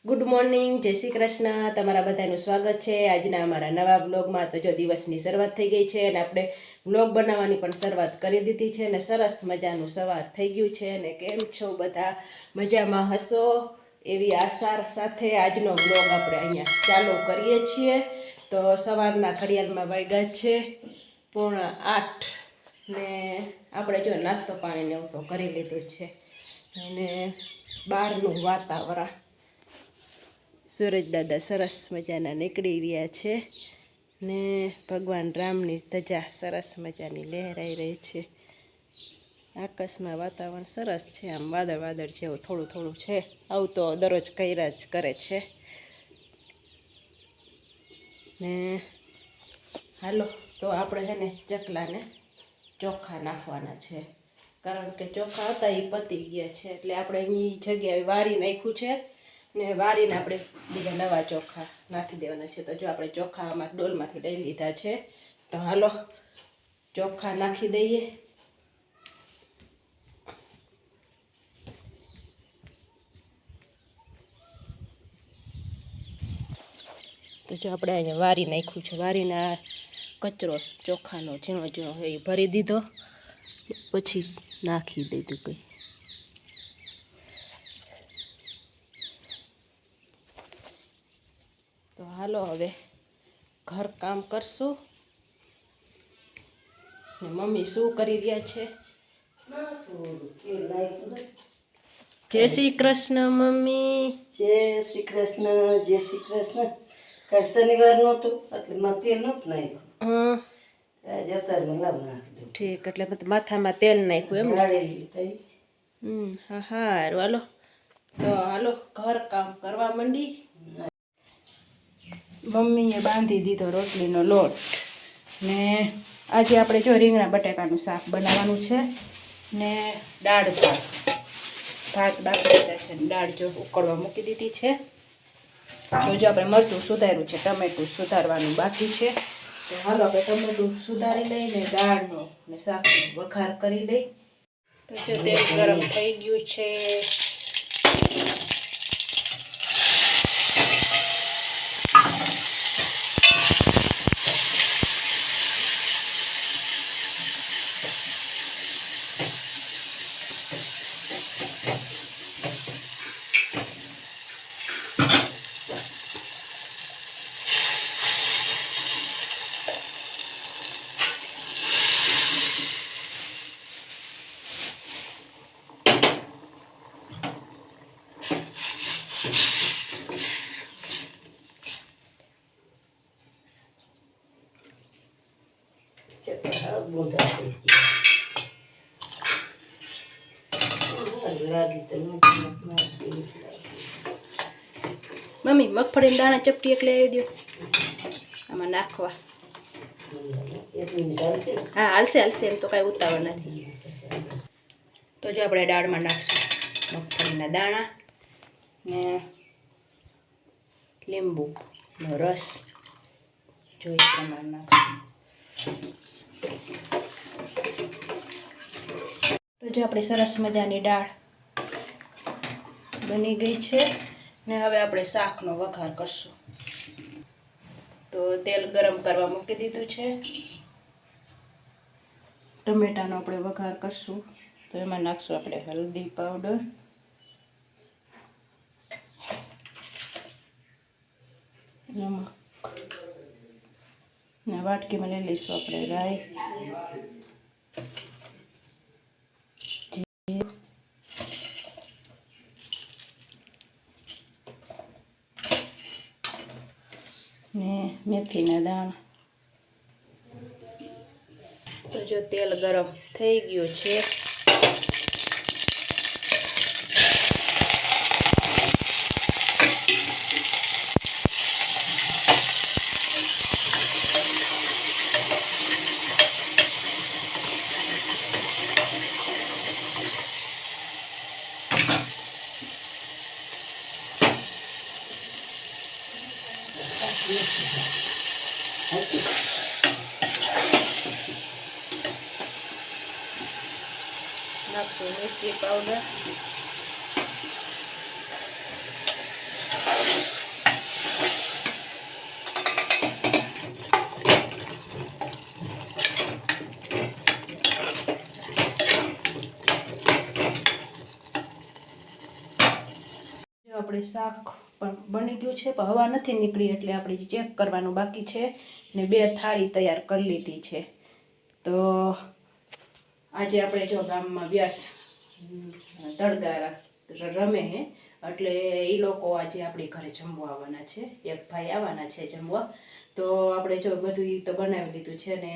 Good morning, જય શ્રી કૃષ્ણ. તમારા બધાનું સ્વાગત છે આજના અમારા નવા બ્લોગમાં. તો જો દિવસની શરૂઆત થઈ ગઈ છે અને આપણે બ્લોગ બનાવવાની પણ શરૂઆત કરી દીધી છે અને સરસ મજાનું સવાર થઈ ગયું છે. અને કેમ છો બધા? મજામાં હશો એવી આશા સાથે આજનો બ્લોગ આપણે અહીંયા ચાલુ કરીએ છીએ. તો સવારના ઘડિયાળમાં વાગ્યા છે 7:45 ને આપણે જો નાસ્તો પાણીને એવું તો કરી લીધું છે. અને બહારનું વાતાવરણ, સૂરજ દાદા સરસ મજાના નીકળી રહ્યા છે ને ભગવાન રામની ધજા સરસ મજાની લહેરાઈ રહી છે. આકાશમાં વાતાવરણ સરસ છે, આમ વાદળ વાદળ જેવું થોડું થોડું છે. આવું તો દરરોજ કર્યા જ કરે છે. ને હાલો, તો આપણે છે ને ચકલાને ચોખા નાખવાના છે, કારણ કે ચોખા હતા એ પતી ગયા છે. એટલે આપણે અહીં જગ્યાએ વારી નાખ્યું છે ને વારીને આપણે બીજા નવા ચોખા નાખી દેવાના છે. તો જો આપણે ચોખા આમાં ડોલમાંથી લઈ લીધા છે. તો હાલો ચોખા નાખી દઈએ. તો જો આપણે અહીંયા વારી નાખ્યું છે. વારીને આ કચરો ચોખાનો ઝીણો ઝીણો એ ભરી દીધો, પછી નાખી દીધું કંઈ. તો હાલો હવે ઘર કામ કરશું. ને મમ્મી શું કરી રહ્યા છે? જય શ્રી કૃષ્ણ મમ્મી. જય શ્રી કૃષ્ણ, જય શ્રી કૃષ્ણ. કાલ શનિવાર નહોતું એટલે માં તેલ નહોતું નાખ્યું. જતારમાં લાવ નાખી દઉં. ઠીક, એટલે માથામાં તેલ નાખ્યું એમ ને? ગાળેલી થઈ. હા હારું હાલો. તો હાલો ઘર કામ કરવા માંડી. મમ્મીએ બાંધી દીધો રોટલીનો લોટ ને આજે આપણે જો રીંગણા બટાકાનું શાક બનાવવાનું છે ને દાળ ભાત બાકી દીધા છે. દાળ જો ઉકળવા મૂકી દીધી છે. તો જો આપણે મરચું સુધાર્યું છે, ટમેટું સુધારવાનું બાકી છે. તો હાલો આપણે ટમેટું સુધારી લઈને દાળનો ને શાકનો વઘાર કરી લઈ. તો જો તેલ ગરમ થઈ ગયું છે. ચપા ગુંદા થઈ ગયા. લાગી તો નથી. મમ્મી મગફળીના દાણા ચપટી એટલે આવી દો આમાં નાખવા. હા હાલશે હાલશે, એમ તો કાંઈ ઉતાવળ નથી. તો જો આપણે દાળમાં નાખશું મગફળીના દાણા ને લીંબુનો રસ જોઈ પ્રમાણ નાખશું. તો જો આપણી સરસ મજાની દાળ બની ગઈ છે ને હવે આપણે શાકનો વઘાર કરશું. તો તેલ ગરમ કરવા મૂકી દીધું છે. ટમેટાનો આપણે વઘાર કરશું. તો એમાં નાખશું આપણે હલ્દી પાવડર, નમક ને વાટકીમાં લઈ લઈશું આપણે રાઈ, ને મેથીના દાણા. તો જો તેલ ગરમ થઈ ગયું છે. નાખશું મિરચી પાવડર, આપણે શાક પણ બની ગયું છે, પણ હવા નથી નીકળી એટલે આપણે ચેક કરવાનું બાકી છે. ને 2 થાળી તૈયાર કરી લીધી છે. તો આજે આપણે જો ગામમાં વ્યાસ તળગારા રમે હે, એટલે એ લોકો આજે આપણી ઘરે જમવા આવવાના છે. એક ભાઈ આવવાના છે જમવા. તો આપણે જો બધું તો બનાવી લીધું છે ને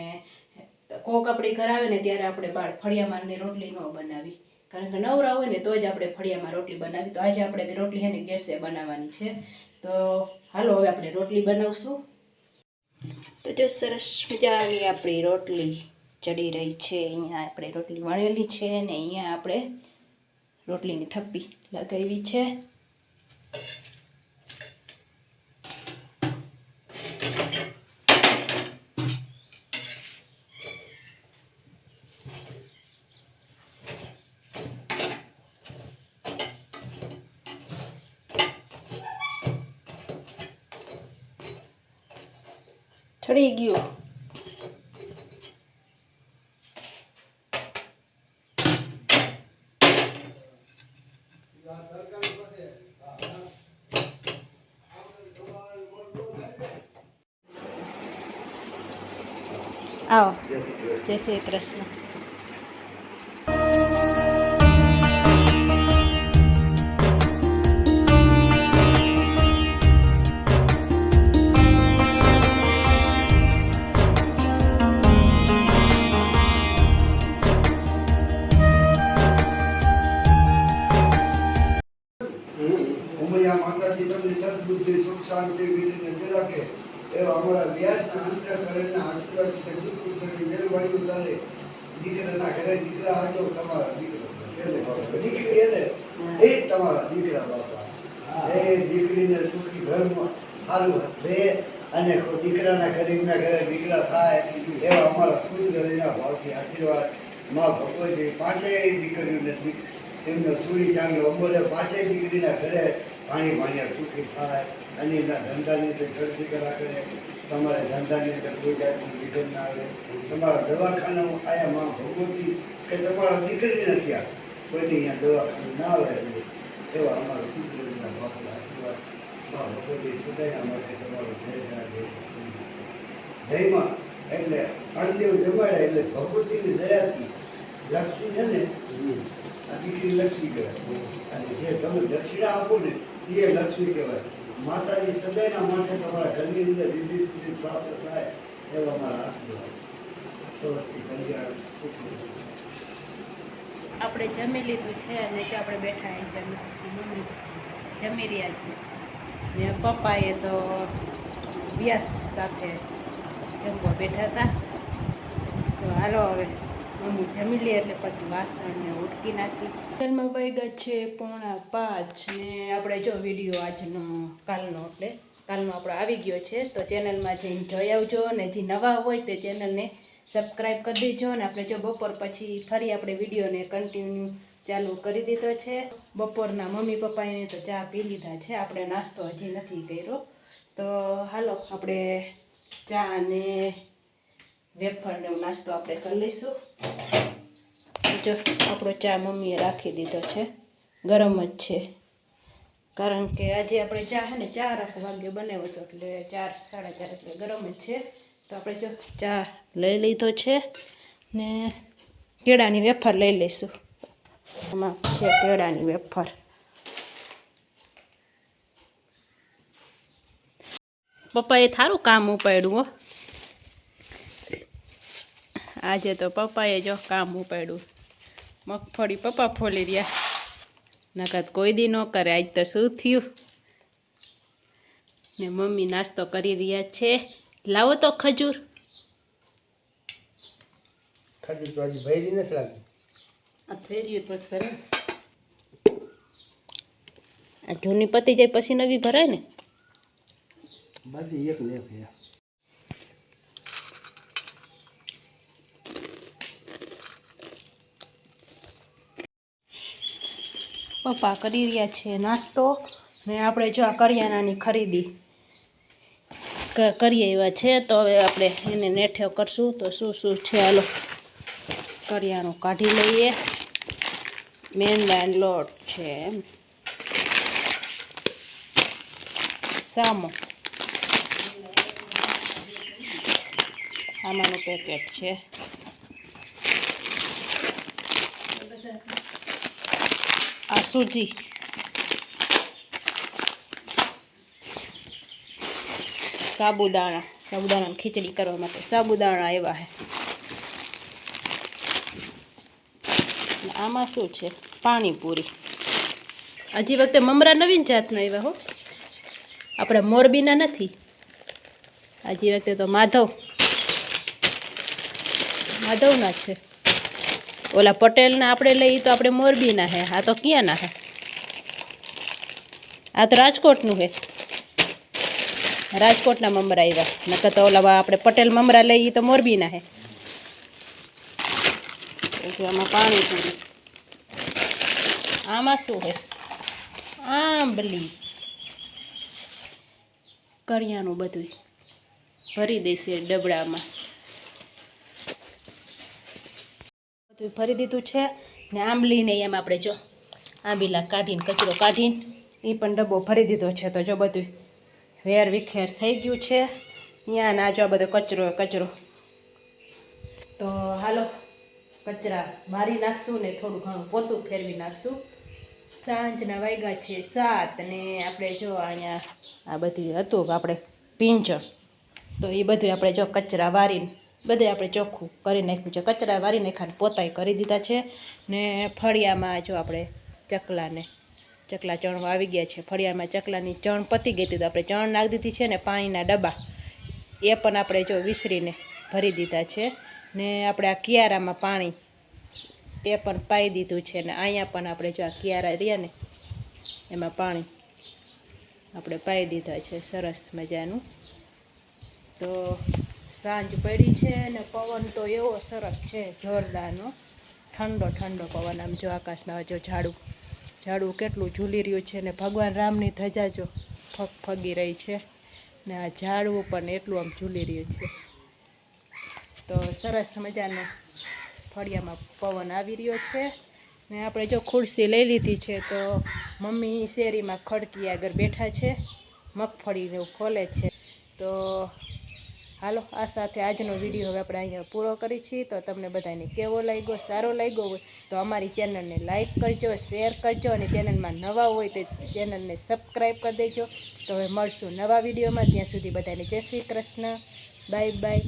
કોક આપણી ઘર આવે ને ત્યારે આપણે બહાર ફળિયામાં ને રોટલી ન બનાવી, કારણ કે નવરા હોય ને તો જ આપણે ફળિયામાં રોટલી બનાવી. તો આજે આપણે રોટલી છે ને ગેસે બનાવવાની છે. તો હાલો હવે આપણે રોટલી બનાવશું. તો જો સરસ મજાની આપણી રોટલી ચડી રહી છે. અહીંયા આપણે રોટલી વણેલી છે ને અહીંયા આપણે રોટલીની થપ્પી લગાવી છે. ચડી ગયું. આવો. જય શ્રી કૃષ્ણ. ઉમૈયા માતાજી તમને સદબુદ્ધિ સુખ શાંતિ વીરને જ રાખે એવા અમારા વ્યાસના અંતરકરણના આશીર્વાદ છે. પુત્રની મહેરબાની ઉતારે દીકરાના ઘરે દીકરા આજો તમારા દીકરો દીકરી એને એ તમારા દીકરા બાપા એ દીકરીને સુખી ઘરમાં સારું રહે અને દીકરાના ગરીબના ઘરે દીકરા થાય એવા અમારા સૂર્યના ભાવથી આશીર્વાદ. માં ભગવતી 5 દીકરીઓને એમનો ચૂડી ચાંદલો અંબોલે 5 દીકરીના ઘરે પાણી સુખી થાય અને એમના ધંધાની અંદર ચડતી કરા કરે. તમારે ધંધાની અંદર કોઈ જાતનું વિઘન ના આવે. તમારા દવાખાનામાં આયા માં ભગવતી કે તમારા દીકરી નથી આ કોઈની અહીંયા દવાખાનું ના આવે એવા અમારા સૂત્રના ભાવથી આશીર્વાદ. માં ભગવતી સદાયના માટે તમારો જય જયમાં એટલે અણદેવ જમાડે એટલે ભગવતીની દયાથી લક્ષ્મી છે ને આ દીકરી લક્ષ્મી કહેવાય. અને જે તમે દક્ષિણા આપો ને એ લક્ષ્મી કહેવાય. માતાજી સદાયના માટે તમારા ઘરની અંદર રીતિ સુધી પ્રાપ્ત થાય એવા અમારા આશીર્વાદ. સ્વસ્તિ કલ્યાણ સુખી. આપણે જમી લીધું છે અને જો આપણે બેઠા જમી રહ્યા છીએ. ને પપ્પાએ તો વ્યાસ સાથે જમવા બેઠા હતા. તો હાલો હવે મમ્મી જમી લે એટલે પછી વાસણને ઉટકી નાખી. હોટલમાં વાગ્યા છે 4:45 ને આપણે જો વિડીયો આજનો કાલનો આપણે આવી ગયો છે. તો ચેનલમાં જઈને જોઈ આવજો અને જે નવા હોય તે ચેનલને સબસ્ક્રાઈબ કરી દેજો. અને આપણે જો બપોર પછી ફરી આપણે વિડીયોને કન્ટિન્યુ ચાલુ કરી દીધો છે. બપોરના મમ્મી પપ્પાએ તો ચા પી લીધા છે, આપણે નાસ્તો હજી નથી કર્યો. તો હાલો આપણે ચા અને વેફરનો નાસ્તો આપણે કરી લઈશું. જો આપણો ચા મમ્મીએ રાખી દીધો છે, ગરમ જ છે, કારણ કે આજે આપણે ચા છે ને 4 વાગે બનાવ્યો હતો એટલે 4 સાડા 4 એટલે ગરમ જ છે. તો આપણે જો ચા લઈ લીધો છે ને કેળાની વેફર લઈ લઈશું. આમાં છે કેળાની વેફર. પપ્પાએ થારું કામ ઉપાડ્યું હો આજે. તો પપ્પાએ જો કામ ઉપાડ્યું. મગફળી પપ્પા ફોલી રહ્યા, નકર કોઈ દી ન કરે. આજ તો શું થયું. ને મમ્મી નાસ્તો કરી રહ્યા છે. લાવો તો ખજૂર. ખજૂર તો હજી ભરી નથી લાગી. આ ફેર્યું પછી ભરે. આ જૂની પતી જાય પછી નવી ભરાય ને. બધી એક લેખ છે. પપ્પા કરી રહ્યા છે નાસ્તો ને આપણે જો આ કરિયાણાની ખરીદી કરીએ એવા છે. તો હવે આપણે એને નેઠો કરશું. તો શું છે હાલો કરિયાણું કાઢી લઈએ. મેંદાનો લોટ છે, સામો આમાંનું પેકેટ છે. આ સૂજી, સાબુદાણાની ખીચડી કરવા માટે સાબુદાણા આવ્યા છે. આમાં શું છે? પાણીપુરી. હજી વખતે મમરા નવીન જાતના આવ્યા હો, આપણે મોરબીના નથી. હજી વખતે તો માધવના છે. ઓલા પટેલના આપણે લઈએ તો આપણે મોરબીના હે. આ તો ક્યાંના હે? આ તો રાજકોટનું હે. રાજકોટના મમરા આવ્યા. નકર તો ઓલા આપણે પટેલ મમરા લઈએ તો મોરબીના હે. આમાં પાણીપુરી. આમાં શું હે? આંબલી, કરિયાણું બધું ભરી દેશે ડબડામાં. બધું ભરી દીધું છે ને. આંબલીને એમ આપણે જો આંબીલા કાઢીને કચરો કાઢીને એ પણ ડબ્બો ભરી દીધો છે. તો જો બધું વેર વિખેર થઈ ગયું છે. અહીંયા ના જો આ બધો કચરો. તો હાલો કચરા મારી નાખશું ને થોડું ઘણું પોતું ફેરવી નાખશું. સાંજના વાગ્યા છે 7 ને આપણે જો અહીંયા આ બધું હતું આપણે પીંછણ, તો એ બધું આપણે જો કચરા વારીને બધે આપણે ચોખ્ખું કરી નાખ્યું છે. કચરા વારી નાખ્યા, પોતાય કરી દીધા છે. ને ફળિયામાં જો આપણે ચકલા ચણવા આવી ગયા છે. ફળિયામાં ચકલાની ચણ પતી ગઈ હતી તો આપણે ચણ નાખી દીધી છે. ને પાણીના ડબ્બા એ પણ આપણે જો વિસરીને ભરી દીધા છે. ને આપણે આ કિયારામાં પાણી એ પણ પાઈ દીધું છે. ને અહીંયા પણ આપણે જો આ કિયારા રહ્યા ને એમાં પાણી આપણે પાઈ દીધા છે સરસ મજાનું. તો સાંજ પડી છે ને પવન તો એવો સરસ છે જોરદારનો, ઠંડો પવન. આમ જો આકાશમાં જો ઝાડું કેટલું ઝૂલી રહ્યું છે. ને ભગવાન રામની ધજા જો ફગી રહી છે. ને આ ઝાડવું પણ એટલું આમ ઝૂલી રહ્યું છે. તો સરસ મજાનો ફળિયામાં પવન આવી રહ્યો છે. ને આપણે જો ખુરશી લઈ લીધી છે. તો મમ્મી શેરીમાં ખડકી આગળ બેઠા છે, મગફળીને એવું ખોલે છે. તો હાલો આ સાથે આજનો વિડીયો હવે આપણે અહીંયા પૂરો કરી છીએ. તો તમને બધાને કેવો લાગ્યો, સારો લાગ્યો હોય તો અમારી ચેનલને લાઈક કરજો, શેર કરજો અને ચેનલમાં નવા હોય તો ચેનલને સબસ્ક્રાઈબ કરી દેજો. તો હવે મળશું નવા વિડીયોમાં. ત્યાં સુધી બધાને જય શ્રી કૃષ્ણ. Bye bye.